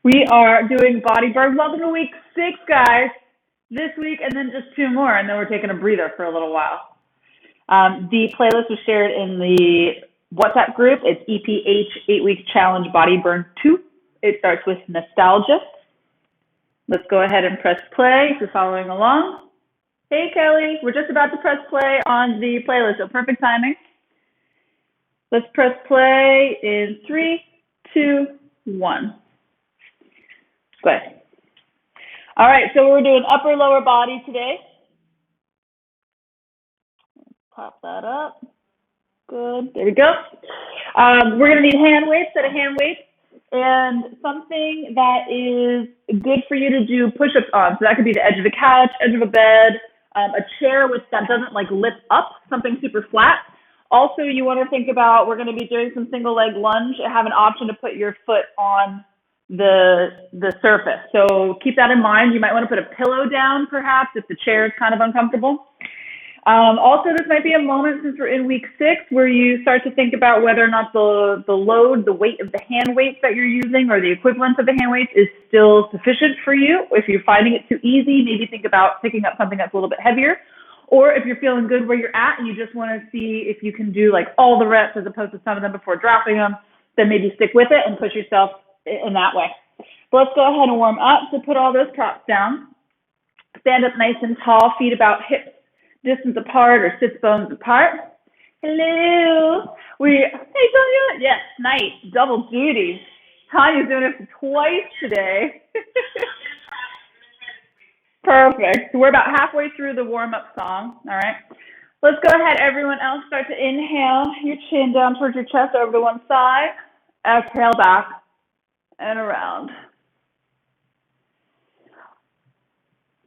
We are doing body burn. Welcome to week 6, guys. This week and then just 2 more, and then we're taking a breather for a little while. The playlist was shared in the WhatsApp group. It's EPH 8-Week Challenge Body Burn 2. It starts with nostalgia. Let's go ahead and press play if you're following along. Hey, Kelly. We're just about to press play on the playlist, so perfect timing. Let's press play in 3, 2, 1. Good. All right, so we're doing upper lower body today. Pop that up. Good. There we go. We're going to need hand weights, set of hand weights, and something that is good for you to do push-ups on. So that could be the edge of the couch, edge of a bed, a chair that doesn't like lift up, something super flat. Also, you want to think about, we're going to be doing some single leg lunge and have an option to put your foot on the surface. So keep that in mind. You might want to put a pillow down perhaps if the chair is kind of uncomfortable. Also, this might be a moment, since we're in week 6, where you start to think about whether or not the load, the weight of the hand weights that you're using or the equivalent of the hand weights is still sufficient for you. If you're finding it too easy, maybe think about picking up something that's a little bit heavier. Or if you're feeling good where you're at and you just want to see if you can do like all the reps as opposed to some of them before dropping them, then maybe stick with it and push yourself in that way. But let's go ahead and warm up. So put all those props down. Stand up nice and tall, feet about hips distance apart or sits bones apart. Hello. Hey, Tanya. Yes, nice. Double duty. Tanya's doing it twice today. Perfect. So we're about halfway through the warm-up song. All right. Let's go ahead, everyone else. Start to inhale your chin down towards your chest over to one side. Exhale back and around.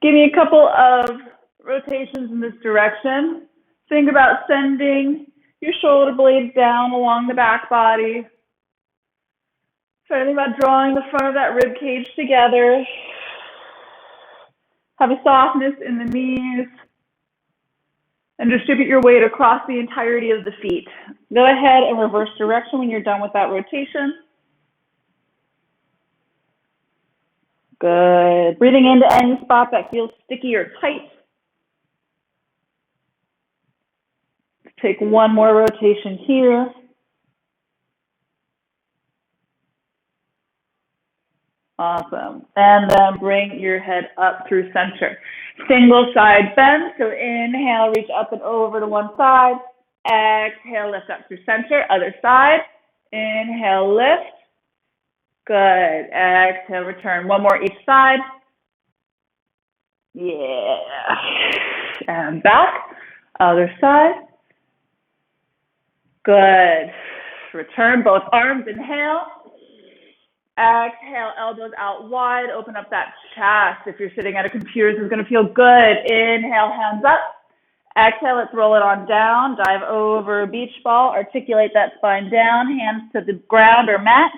Give me a couple of rotations in this direction. Think about sending your shoulder blades down along the back body. Try to think about drawing the front of that rib cage together. Have a softness in the knees. And distribute your weight across the entirety of the feet. Go ahead and reverse direction when you're done with that rotation. Good. Breathing into any spot that feels sticky or tight. Take one more rotation here. Awesome. And then bring your head up through center. Single side bend. So inhale, reach up and over to one side. Exhale, lift up through center. Other side. Inhale, lift. Good. Exhale, return. One more each side. Yeah. And back. Other side. Good. Return both arms. Inhale. Exhale, elbows out wide. Open up that chest. If you're sitting at a computer, this is going to feel good. Inhale, hands up. Exhale, let's roll it on down. Dive over beach ball. Articulate that spine down. Hands to the ground or mat.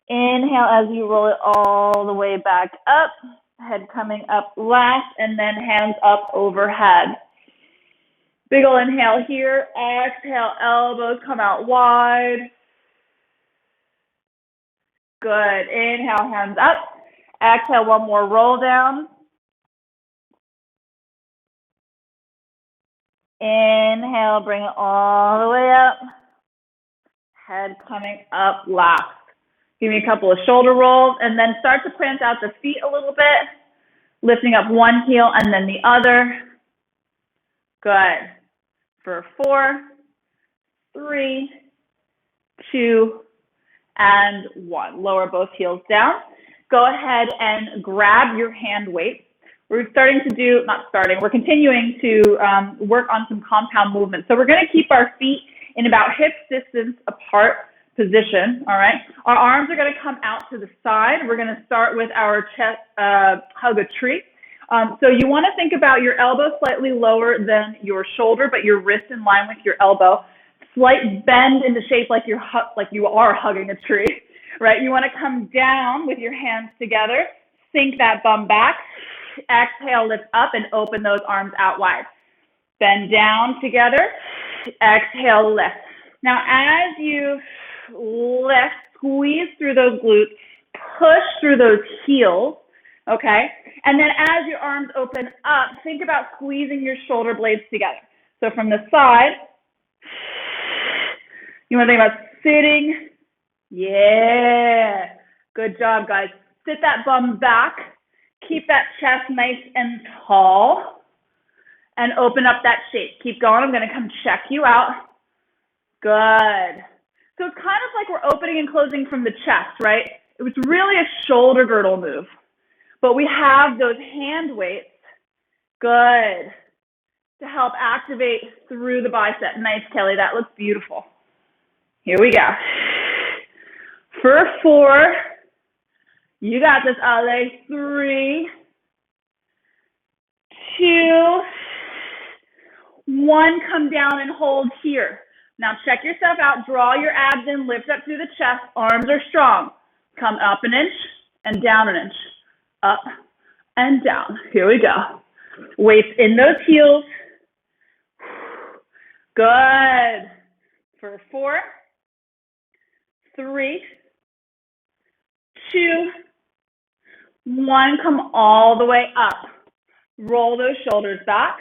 Inhale as you roll it all the way back up. Head coming up last, and then hands up overhead. Big ol' inhale here. Exhale, elbows come out wide. Good. Inhale, hands up. Exhale, one more roll down. Inhale, bring it all the way up. Head coming up last. Give me a couple of shoulder rolls, and then start to plant out the feet a little bit, lifting up one heel and then the other. Good. For 4, 3, 2, and 1. Lower both heels down. Go ahead and grab your hand weight. We're continuing to work on some compound movements. So we're going to keep our feet in about hip distance apart position, all right? Our arms are going to come out to the side. We're going to start with our chest hug a tree. So you want to think about your elbow slightly lower than your shoulder, but your wrist in line with your elbow. Slight bend into shape like you are hugging a tree, right? You want to come down with your hands together. Sink that bum back. Exhale, lift up and open those arms out wide. Bend down together. Exhale, lift. Now, as you lift, squeeze through those glutes. push through those heels, okay? And then as your arms open up, think about squeezing your shoulder blades together. So from the side, you want to think about sitting. Yeah. Good job, guys. Sit that bum back. Keep that chest nice and tall. And open up that shape. Keep going. I'm going to come check you out. Good. So it's kind of like we're opening and closing from the chest, right? It was really a shoulder girdle move. But we have those hand weights. Good. To help activate through the bicep. Nice, Kelly. That looks beautiful. Here we go. For 4. You got this, Ale. 3, 2, 1. Come down and hold here. Now check yourself out. Draw your abs in. Lift up through the chest. Arms are strong. Come up an inch and down an inch. Up and down. Here we go. Weights in those heels. Good. For 4, 3, 2, 1. Come all the way up. Roll those shoulders back.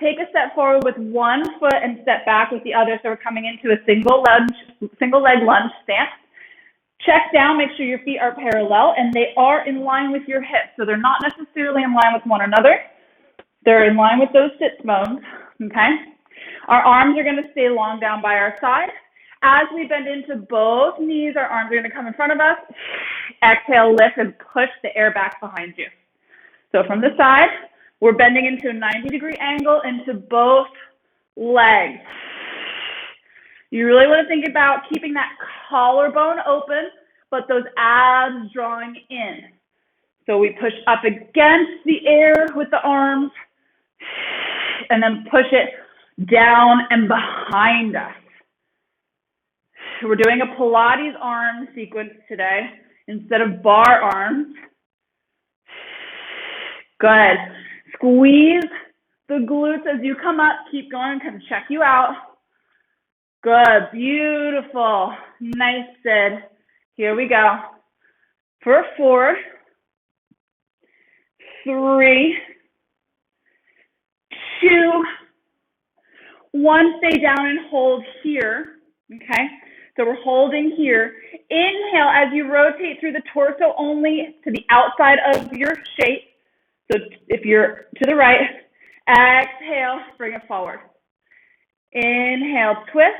Take a step forward with one foot and step back with the other. So we're coming into a single leg lunge stance. Check down, make sure your feet are parallel and they are in line with your hips. So they're not necessarily in line with one another. They're in line with those sit bones, okay? Our arms are gonna stay long down by our side. As we bend into both knees, our arms are gonna come in front of us. Exhale, lift and push the air back behind you. So from the side, we're bending into a 90-degree angle into both legs. You really want to think about keeping that collarbone open, but those abs drawing in. So we push up against the air with the arms and then push it down and behind us. We're doing a Pilates arm sequence today instead of bar arms. Good. Squeeze the glutes as you come up. Keep going. Come check you out. Good. Beautiful. Nice, Sid. Here we go. For 4, 3, 2, 1. Stay down and hold here. Okay. So we're holding here. Inhale as you rotate through the torso only to the outside of your shape. So if you're to the right, exhale, bring it forward. Inhale, twist.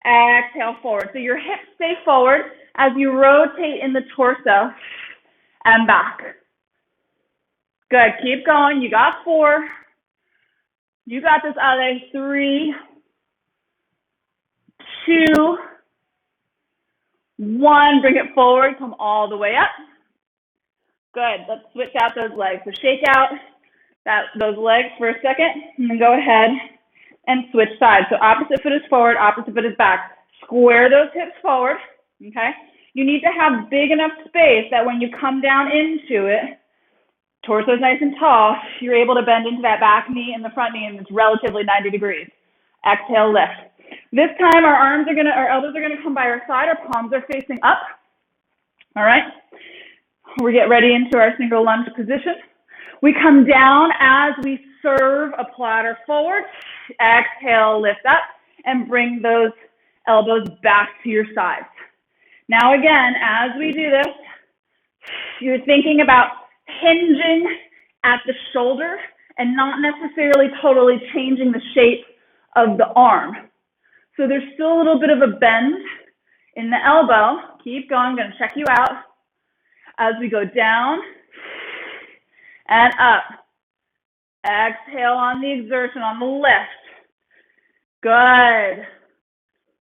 Exhale, forward. So your hips stay forward as you rotate in the torso and back. Good. Keep going. You got 4. You got this, Ale. 3, 2, 1. Bring it forward. Come all the way up. Good. Let's switch out those legs. So shake out those legs for a second, and then go ahead and switch sides. So opposite foot is forward, opposite foot is back. Square those hips forward, okay? You need to have big enough space that when you come down into it, torso is nice and tall, you're able to bend into that back knee and the front knee, and it's relatively 90 degrees. Exhale, lift. This time our elbows are gonna come by our side, our palms are facing up, all right? We get ready into our single lunge position. We come down as we serve a platter forward. Exhale, lift up, and bring those elbows back to your sides. Now again, as we do this, you're thinking about hinging at the shoulder and not necessarily totally changing the shape of the arm. So there's still a little bit of a bend in the elbow. Keep going, I'm gonna check you out. As we go down and up. Exhale on the exertion, on the lift. Good.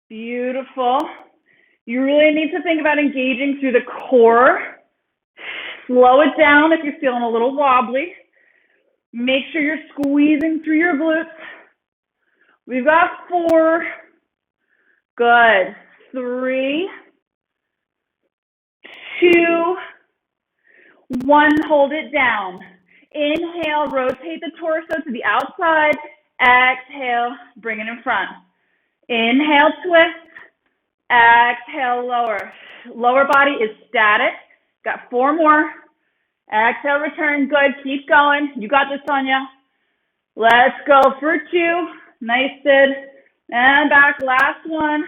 Beautiful. You really need to think about engaging through the core. Slow it down if you're feeling a little wobbly. Make sure you're squeezing through your glutes. We've got 4. Good. 3, 2, 1. Hold it down. Inhale, rotate the torso to the outside. Exhale, bring it in front. Inhale, twist. Exhale, lower. Lower body is static. Got 4 more. Exhale, return. Good. Keep going. You got this, Sonia. Let's go for 2. Nice, Sid. And back. Last one.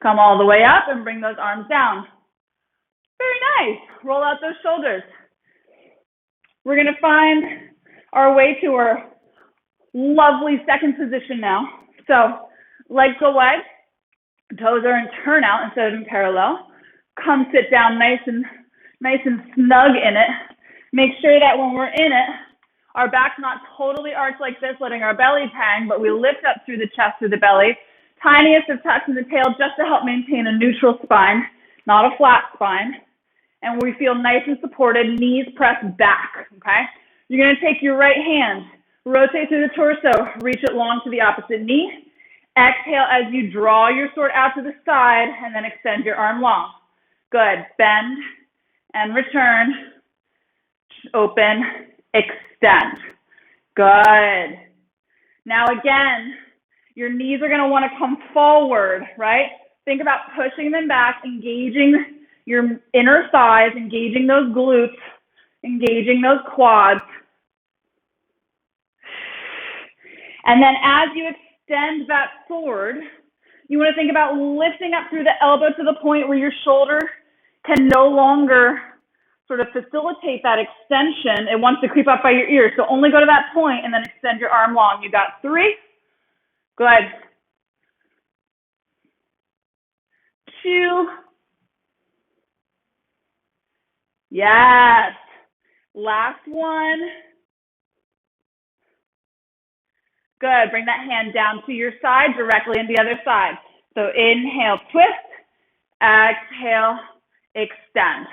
Come all the way up and bring those arms down. Very nice. Roll out those shoulders. We're going to find our way to our lovely second position now. So legs go wide. Toes are in turnout instead of in parallel. Come sit down nice and snug in it. Make sure that when we're in it, our back's not totally arched like this, letting our belly hang, but we lift up through the chest, through the belly. Tiniest of tucks in the tail just to help maintain a neutral spine, not a flat spine. And we feel nice and supported, knees pressed back, okay? You're gonna take your right hand, rotate through the torso, reach it long to the opposite knee. Exhale as you draw your sword out to the side and then extend your arm long. Good, bend and return, open, extend. Good. Now again, your knees are gonna wanna come forward, right? Think about pushing them back, engaging your inner thighs, engaging those glutes, engaging those quads. And then as you extend that sword, you want to think about lifting up through the elbow to the point where your shoulder can no longer sort of facilitate that extension. It wants to creep up by your ear. So only go to that point and then extend your arm long. You got 3. Good. 2. Yes. Last one. Good. Bring that hand down to your side, directly in the other side. So inhale, twist. Exhale, extend.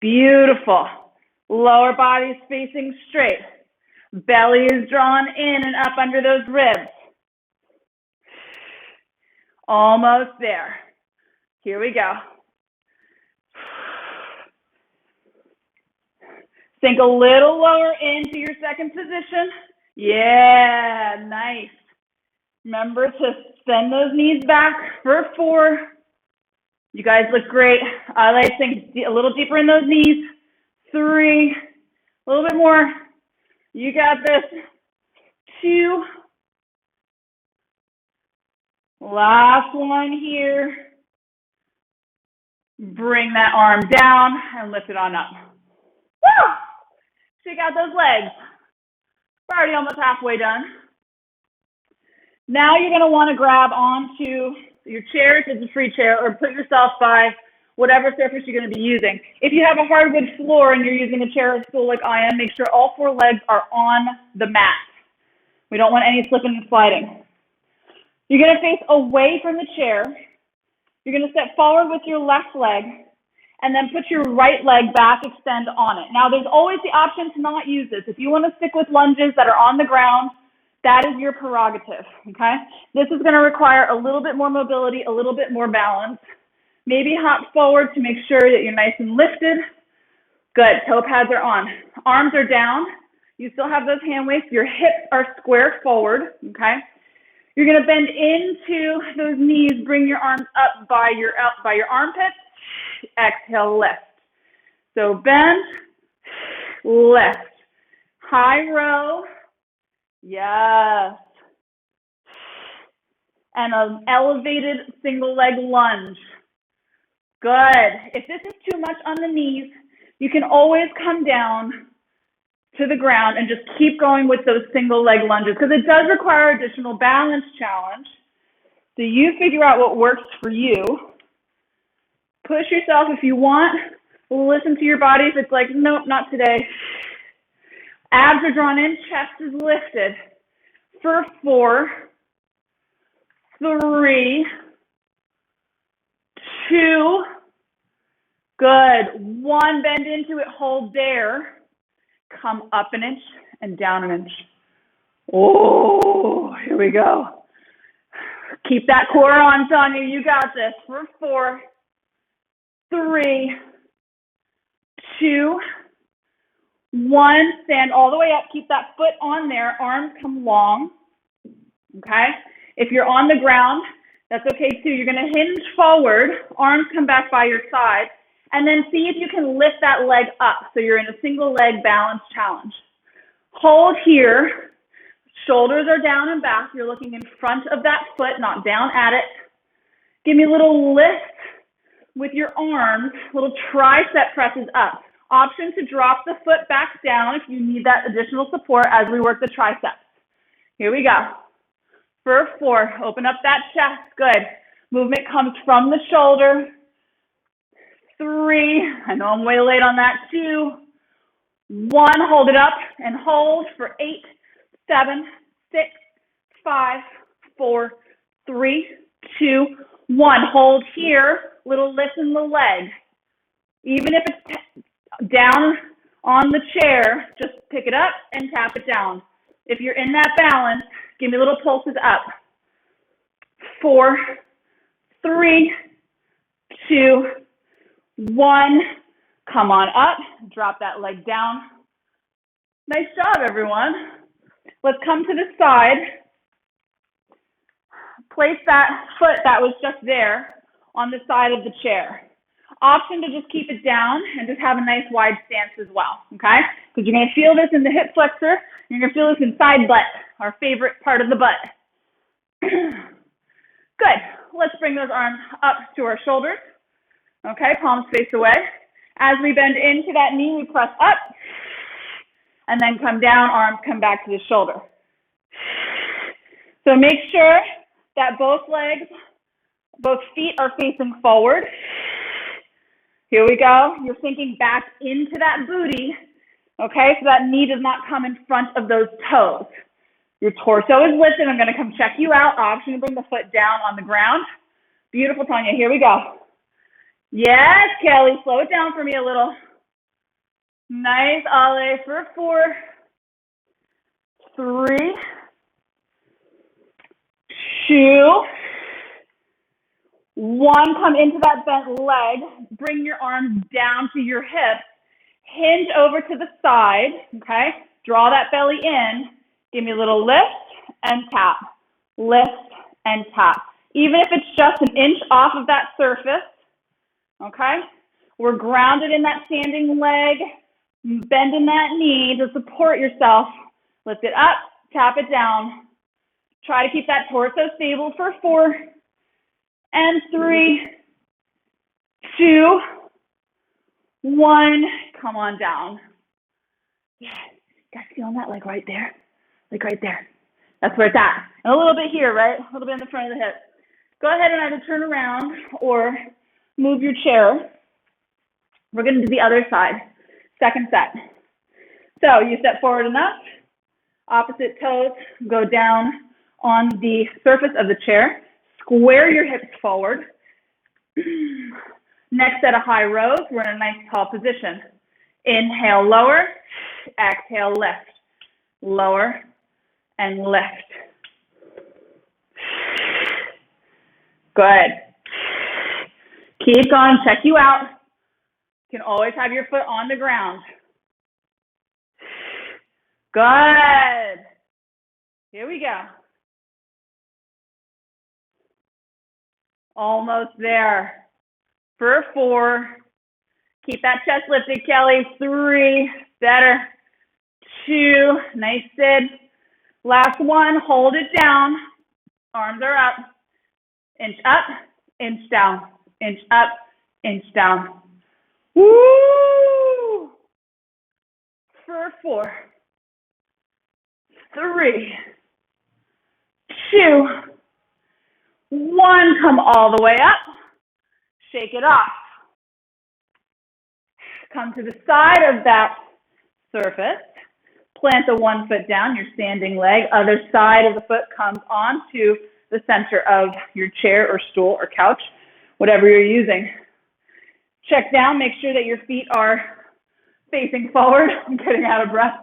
Beautiful. Lower body is facing straight. Belly is drawn in and up under those ribs. Almost there. Here we go. Sink a little lower into your second position. Yeah, nice. Remember to send those knees back for 4. You guys look great. I like to sink a little deeper in those knees. 3, a little bit more. You got this. 2. Last one here. Bring that arm down and lift it on up. Woo! Shake out those legs. We're already almost halfway done. Now you're going to want to grab onto your chair, if it's a free chair, or put yourself by whatever surface you're going to be using. If you have a hardwood floor and you're using a chair or stool like I am, make sure all 4 legs are on the mat. We don't want any slipping and sliding. You're going to face away from the chair. You're going to step forward with your left leg, and then put your right leg back, extend on it. Now, there's always the option to not use this. If you want to stick with lunges that are on the ground, that is your prerogative, okay? This is going to require a little bit more mobility, a little bit more balance. Maybe hop forward to make sure that you're nice and lifted. Good, toe pads are on. Arms are down. You still have those hand weights. Your hips are square forward, okay? You're going to bend into those knees, bring your arms up by your armpits. Exhale, lift. So bend, lift. High row. Yes. And an elevated single leg lunge. Good. If this is too much on the knees, you can always come down to the ground and just keep going with those single leg lunges, because it does require additional balance challenge. So you figure out what works for you. Push yourself if you want. Listen to your body if it's like, nope, not today. Abs are drawn in, chest is lifted. For 4, 3, 2, good. 1, bend into it, hold there. Come up an inch and down an inch. Oh, here we go. Keep that core on, Sonia. You got this. For 4, 3, 2, 1. Stand all the way up. Keep that foot on there. Arms come long. Okay? If you're on the ground, That's okay too. You're gonna hinge forward, arms come back by your side, and then see if you can lift that leg up. So you're in a single leg balance challenge. Hold here, shoulders are down and back. You're looking in front of that foot, not down at it. Give me a little lift with your arms, little tricep presses up. Option to drop the foot back down if you need that additional support as we work the triceps. Here we go. For 4, open up that chest, good. Movement comes from the shoulder. 3, I know I'm way late on that, 2, 1, hold it up and hold for 8, 7, 6, 5, 4, 3, 2, 1. Hold here, little lift in the leg. Even if it's down on the chair, just pick it up and tap it down. If you're in that balance, give me little pulses up. 4, 3, 2, 1. Come on up. Drop that leg down. Nice job, everyone. Let's come to the side. Place that foot that was just there on the side of the chair. Option to just keep it down and just have a nice wide stance as well, okay? Because you're going to feel this in the hip flexor. You're going to feel this in side butt, our favorite part of the butt. Good. Let's bring those arms up to our shoulders. Okay, palms face away. As we bend into that knee, we press up and then come down, arms come back to the shoulder. So make sure that both feet are facing forward. Here we go. You're sinking back into that booty, okay? So that knee does not come in front of those toes. Your torso is lifted. I'm going to come check you out. Option to bring the foot down on the ground. Beautiful, Tanya. Here we go. Yes, Kelly. Slow it down for me a little. Nice. Ollie for 4, 3, 2, 1. Come into that bent leg. Bring your arms down to your hips. Hinge over to the side, okay? Draw that belly in. Give me a little lift and tap. Lift and tap. Even if it's just an inch off of that surface, okay? We're grounded in that standing leg. Bend in that knee to support yourself. Lift it up, tap it down. Try to keep that torso stable for 4 and 3, 2, 1. Come on down. Yes, guys feeling that like right there? Like right there. That's where it's at. And a little bit here, right? A little bit in the front of the hip. Go ahead and either turn around or move your chair. We're going to do the other side. Second set. So you step forward enough. Opposite toes go down on the surface of the chair. Square your hips forward. Next set of high rows. We're in a nice tall position. Inhale, lower. Exhale, lift. Lower and lift. Good. Keep going. Check you out. You can always have your foot on the ground. Good. Here we go. Almost there. For 4. Keep that chest lifted, Kelly. 3. Better. 2. Nice sit. Last 1. Hold it down. Arms are up. Inch up. Inch down. Inch up. Inch down. Woo! For 4. 3. 2. 1. Come all the way up. Shake it off. Come to the side of that surface. Plant the 1 foot down, your standing leg. Other side of the foot comes onto the center of your chair or stool or couch, whatever you're using. Check down, make sure that your feet are facing forward. I'm getting out of breath.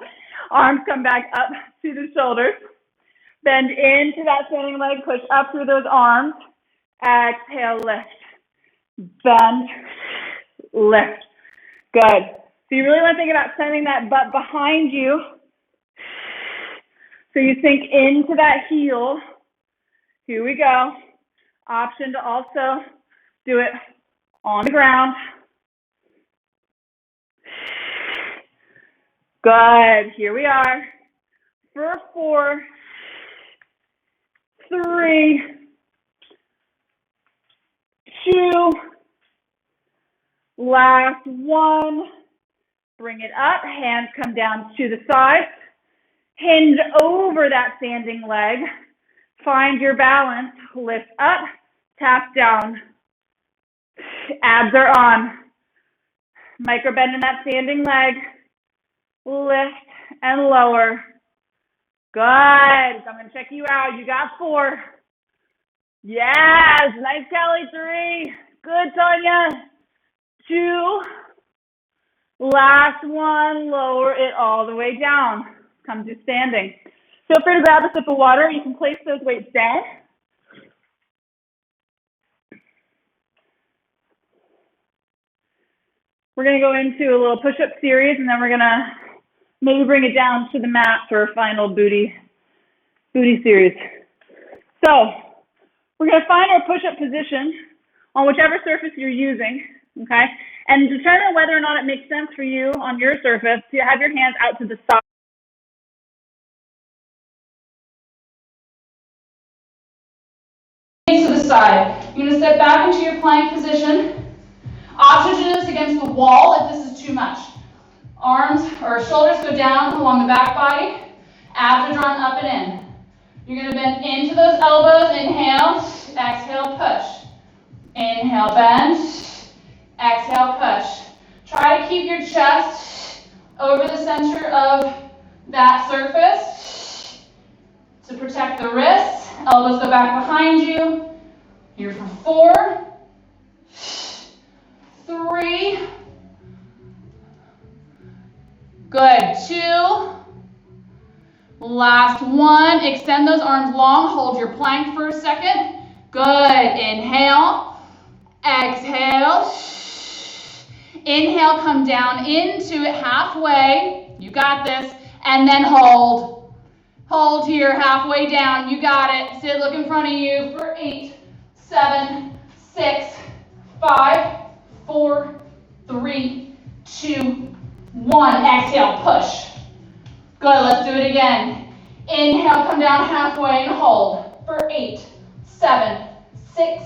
Arms come back up to the shoulders. Bend into that standing leg, push up through those arms. Exhale, lift. Bend, lift. Good. So you really want to think about sending that butt behind you. So you sink into that heel. Here we go. Option to also do it on the ground. Good. Here we are. For 4, 3, 2, last 1. Bring it up. Hands come down to the side. Hinge over that standing leg. Find your balance. Lift up. Tap down. Abs are on. Micro bend in that standing leg. Lift and lower. Good. I'm going to check you out. You got 4. Yes. Nice, Kelly. 3. Good, Tanya. 2. Last 1. Lower it all the way down. Come to standing. Feel free to grab a sip of water. You can place those weights down. We're going to go into a little push-up series, and then we're going to maybe bring it down to the mat for a final booty series. So we're going to find our push-up position on whichever surface you're using, okay? And determine whether or not it makes sense for you on your surface to have your hands out to the side. To the side. You're going to step back into your plank position. Option to do this against the wall if this is too much. Arms or shoulders go down along the back body. Abs are drawn up and in. You're going to bend into those elbows. Inhale. Exhale, push. Inhale, bend. Exhale, push. Try to keep your chest over the center of that surface to protect the wrists. Elbows go back behind you. Here for 4, 3, good, 2, last 1, extend those arms long, hold your plank for a second, good, inhale, exhale, inhale, come down into it halfway, you got this, and then hold here, halfway down, you got it, sit, look in front of you for 8, 7, 6, 5, 4, 3, 2, 1. Exhale, push. Good, let's do it again. Inhale, come down halfway and hold for 8, 7, 6,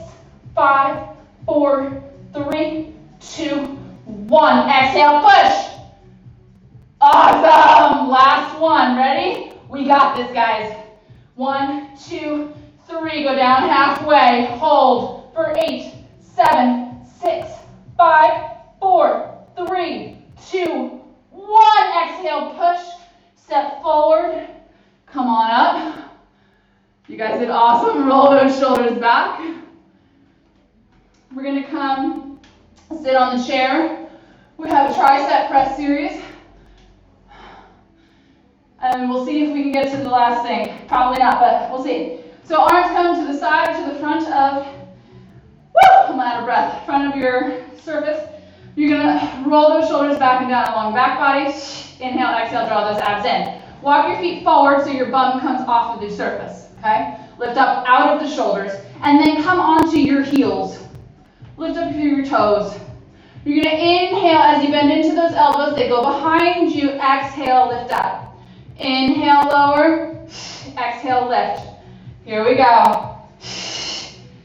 5, 4, 3, 2, 1. Exhale, push. Awesome. Last one. Ready? We got this, guys. 1, 2, 3. Go down halfway. Hold for 8, 7, 6, 5, 4, 3, 2, 1. Exhale, push. Step forward. Come on up. You guys did awesome. Roll those shoulders back. We're going to come sit on the chair. We have a tricep press series. And we'll see if we can get to the last thing. Probably not, but we'll see. So arms come to the side or to the front of, I'm out of breath, front of your surface. You're gonna roll those shoulders back and down along back body. Inhale, exhale, draw those abs in. Walk your feet forward so your bum comes off of the surface, okay? Lift up out of the shoulders, and then come onto your heels. Lift up through your toes. You're gonna inhale as you bend into those elbows. They go behind you. Exhale, lift up. Inhale, lower. Exhale, lift. Here we go.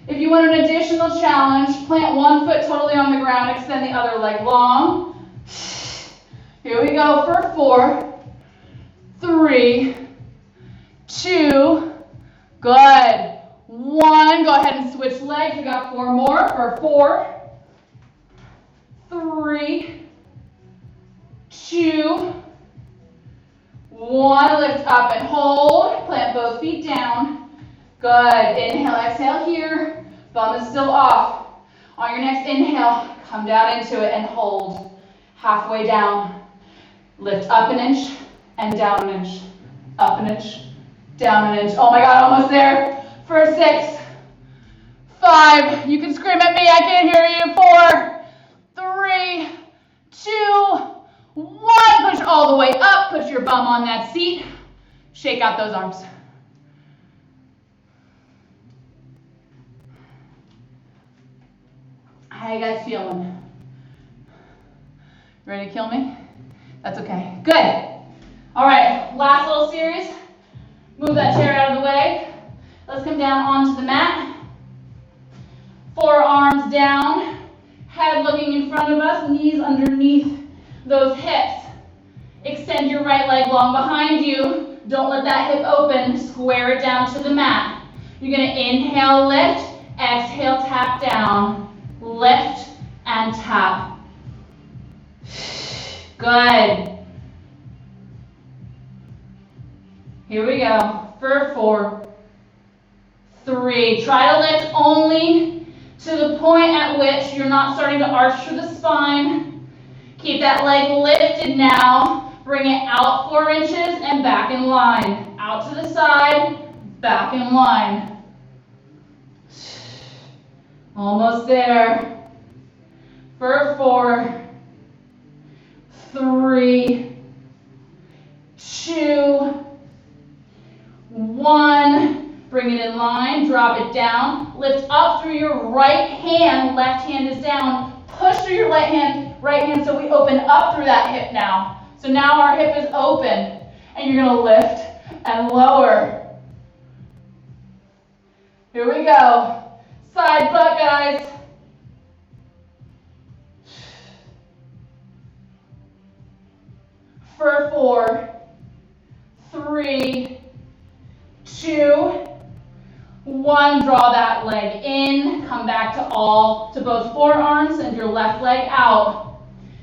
If you want an additional challenge, plant one foot totally on the ground, extend the other leg long. Here we go for 4, 3, 2, good. 1, go ahead and switch legs. We got 4 more for 4, 3, 2, 1, lift up and hold. Plant both feet down. Good. Inhale, exhale here. Bum is still off. On your next inhale, come down into it and hold. Halfway down. Lift up an inch and down an inch. Up an inch, down an inch. Oh my God, almost there. For 6, 5. You can scream at me. I can't hear you. 4, 3, 2, 1. Push all the way up. Put your bum on that seat. Shake out those arms. How you guys feeling? Ready to kill me? That's okay. Good. All right, last little series. Move that chair out of the way. Let's come down onto the mat. Forearms down, head looking in front of us, knees underneath those hips. Extend your right leg long behind you. Don't let that hip open. Square it down to the mat. You're going to inhale, lift, exhale, tap down. Lift and tap. Good. Here we go. For 4, 3. Try to lift only to the point at which you're not starting to arch through the spine. Keep that leg lifted now. Bring it out 4 inches and back in line. Out to the side, back in line. Almost there. For 4, 3, 2, 1. Bring it in line, drop it down. Lift up through your right hand, left hand is down. Push through your right hand so we open up through that hip now. So now our hip is open, and you're gonna lift and lower. Here we go. Side butt, guys. For 4, 3, 2, 1. Draw that leg in. Come back to both forearms and your left leg out.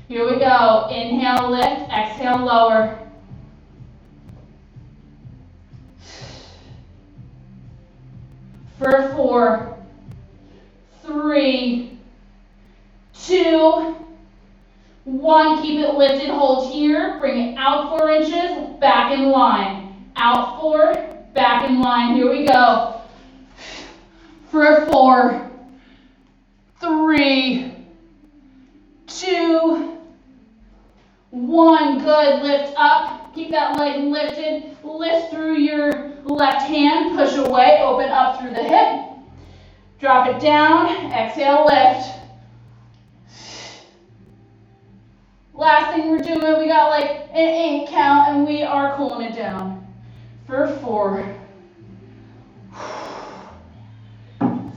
Here we go. Inhale, lift. Exhale, lower. For 4, 3, 2, 1. Keep it lifted. Hold here. Bring it out 4 inches. Back in line. Out 4. Back in line. Here we go. For 4, 3, 2, 1. Good. Lift up. Keep that leg lifted. Lift through your left hand. Push away. Open up through the hip. Drop it down. Exhale, lift. Last thing we're doing, we got like an 8 count and we are cooling it down. For 4,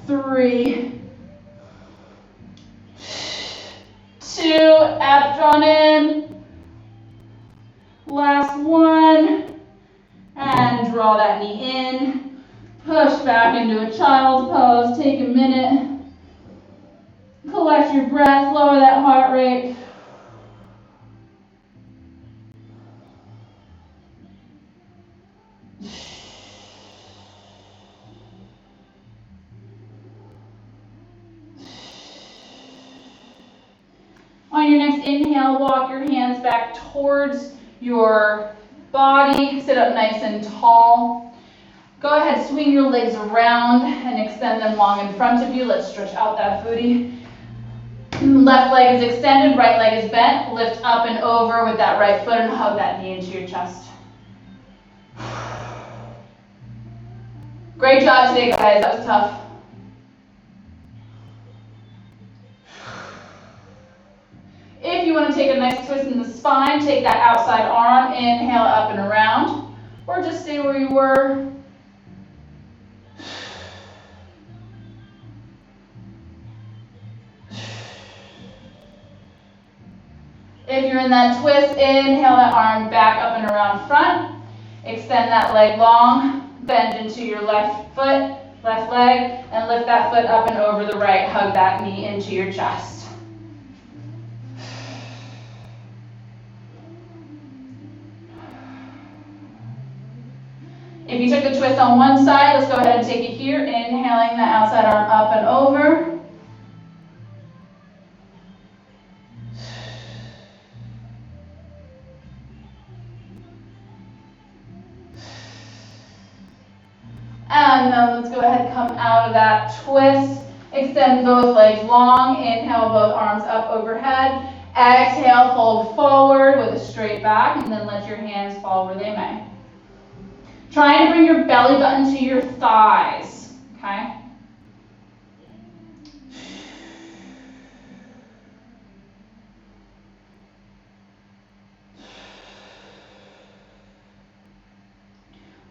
3, 2, abs drawn in. Last one, and draw that knee in. Push back into a child's pose. Take a minute. Collect your breath, lower that heart rate. On your next inhale, walk your hands back towards your body. Sit up nice and tall. Go ahead, swing your legs around and extend them long in front of you. Let's stretch out that booty. Left leg is extended, right leg is bent. Lift up and over with that right foot and hug that knee into your chest. Great job today, guys. That was tough. If you want to take a nice twist in the spine, take that outside arm, inhale up and around, or just stay where you were. If you're in that twist, inhale that arm back up and around front. Extend that leg long, bend into your left foot, left leg, and lift that foot up and over the right. Hug that knee into your chest. If you took the twist on one side, let's go ahead and take it here. Inhaling the outside arm up and over. And then let's go ahead and come out of that twist. Extend both legs long. Inhale, both arms up overhead. Exhale, fold forward with a straight back, and then let your hands fall where they may. Trying to bring your belly button to your thighs, okay?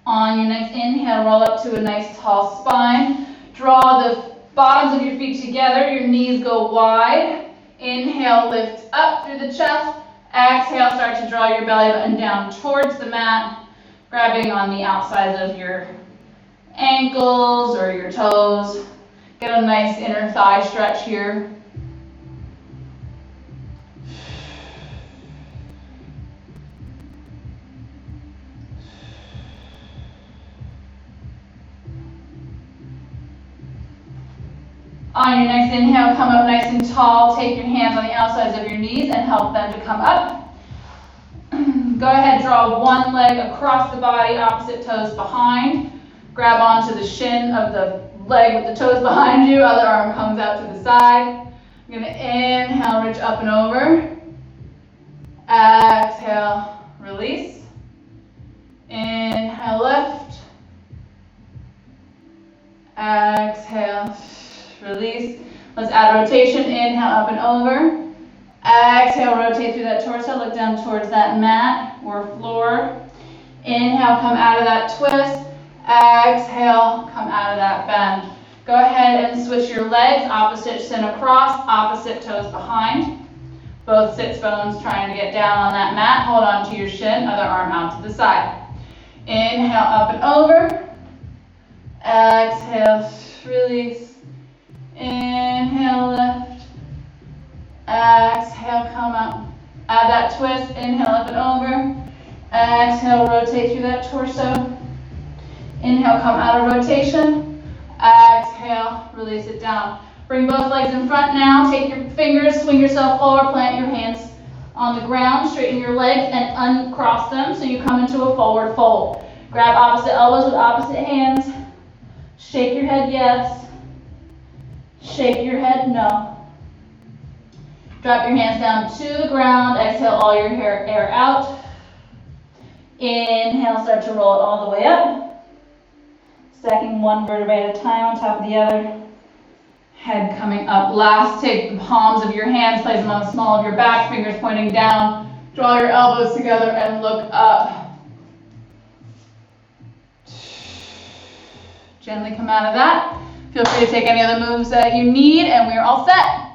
On your next inhale, roll up to a nice tall spine. Draw the bottoms of your feet together. Your knees go wide. Inhale, lift up through the chest. Exhale, start to draw your belly button down towards the mat, grabbing on the outsides of your ankles or your toes. Get a nice inner thigh stretch here. On your next inhale, come up nice and tall. Take your hands on the outsides of your knees and help them to come up. Go ahead, draw one leg across the body, opposite toes behind. Grab onto the shin of the leg with the toes behind you. Other arm comes out to the side. You're going to inhale, reach up and over. Exhale, release. Inhale, lift. Exhale, release. Let's add rotation. Inhale, up and over. Exhale, rotate through that torso. Look down towards that mat or floor. Inhale, come out of that twist. Exhale, come out of that bend. Go ahead and switch your legs. Opposite shin across, opposite toes behind. Both sits bones trying to get down on that mat. Hold on to your shin, other arm out to the side. Inhale, up and over. Exhale, release. Inhale, lift. Exhale, come up. Add that twist. Inhale, up and over. Exhale, rotate through that torso. Inhale, come out of rotation. Exhale, release it down. Bring both legs in front now. Take your fingers, swing yourself forward, plant your hands on the ground, straighten your legs and uncross them so you come into a forward fold. Grab opposite elbows with opposite hands. Shake your head, yes. Shake your head, no. Drop your hands down to the ground. Exhale all your air out. Inhale, start to roll it all the way up. Stacking one vertebrae at a time on top of the other. Head coming up last. Take the palms of your hands, place them on the small of your back, fingers pointing down. Draw your elbows together and look up. Gently come out of that. Feel free to take any other moves that you need, and we're all set.